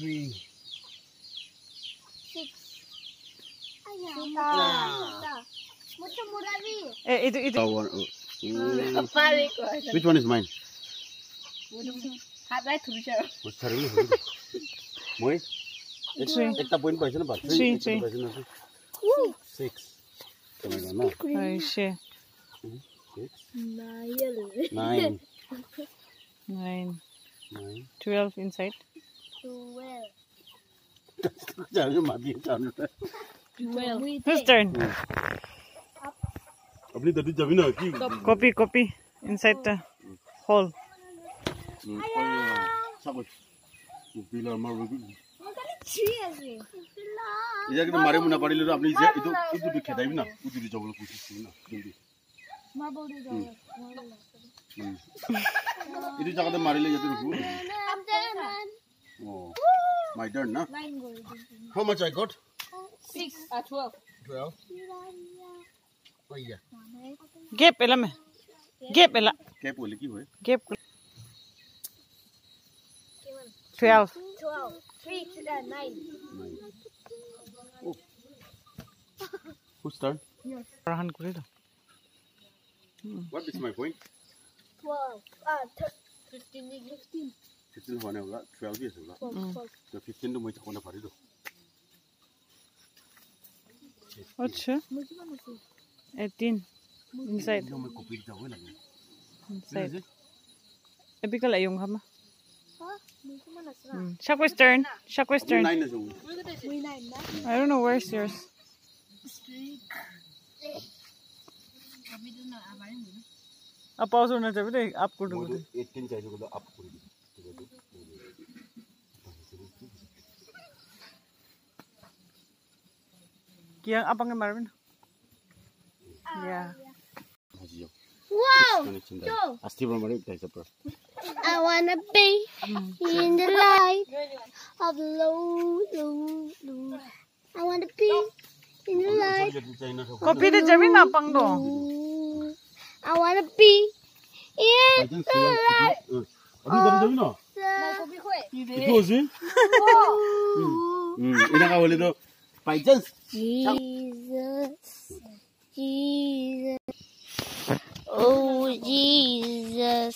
3 6 Which one is mine? Moi? Ekta point paise na ba? 3 paise na 6. Kamera na. 9. 12 inside. 12. Whose turn? अपनी दर्दी जमीन है कि Copy inside the hole. सब pillar मार इधर के मारे मुना पड़ी ले तो अपनी इधर खेदाई भी ना उधर जाओ कोशिश करो ना जल्दी इधर जगह तो मारे ले जाते रुको oh my turn na how much I got 6 12 oh yeah Gap ela me. Gap ela. क्या बोले की हुए Gap. 12. 3 9 oh whose turn Rahan kuri da. what is my point 12 15 15 होने होगा 12 भी होगा तो 15 तो मुझे होना पड़ेगा अच्छा 18 inside. तो मैं कॉपी जाऊँ ना Inside. Epikal ayong hama. Huh? Shakwa's turn. Shakwa's turn. 9 is over I don't know where's yours. Up also na jabe de up ko do. 18 चाहिए तो up कर दो Kiyang apang marvin. Yeah. Wow! Asti पर मरे कैसे पर I wanna be in the light of low. I wanna be in the light. Copy de jabe na apang do. I wanna be in the light. अभी तो जाओ ना इतो जी इना का बोले तो by chance Jesus. Oh Jesus.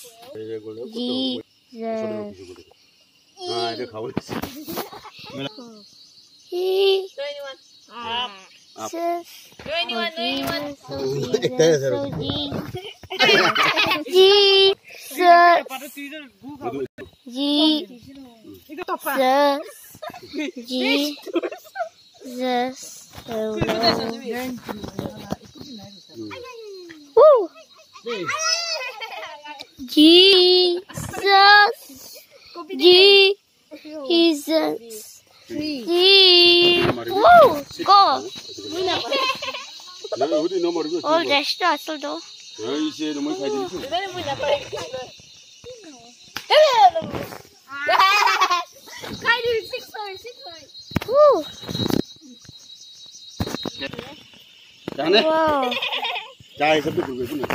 Jesus. हाँ इधर खाओ Jesus. Woo! Jesus. Woo! Go. Oh, rest also do. इसे तो मैं खाई देती हूँ Woo! जाने Wow. चाय सब तो कुछ नहीं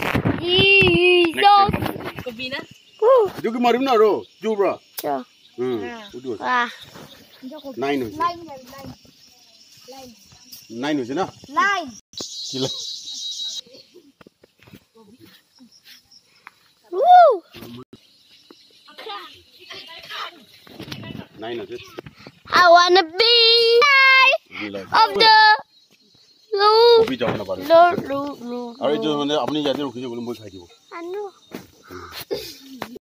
Jesus. Woo! जो कि मालूम ना रो जो ब्रा Sure. उधर Wow. 9 हो 9 हो ना Line. चिल्ला Woo! 9 हो I wanna be of the coffee जाओ ना बारे Lord. अरे जो मैंने अपनी जाते रुकी जो बोले मुझे खाई थी वो I know.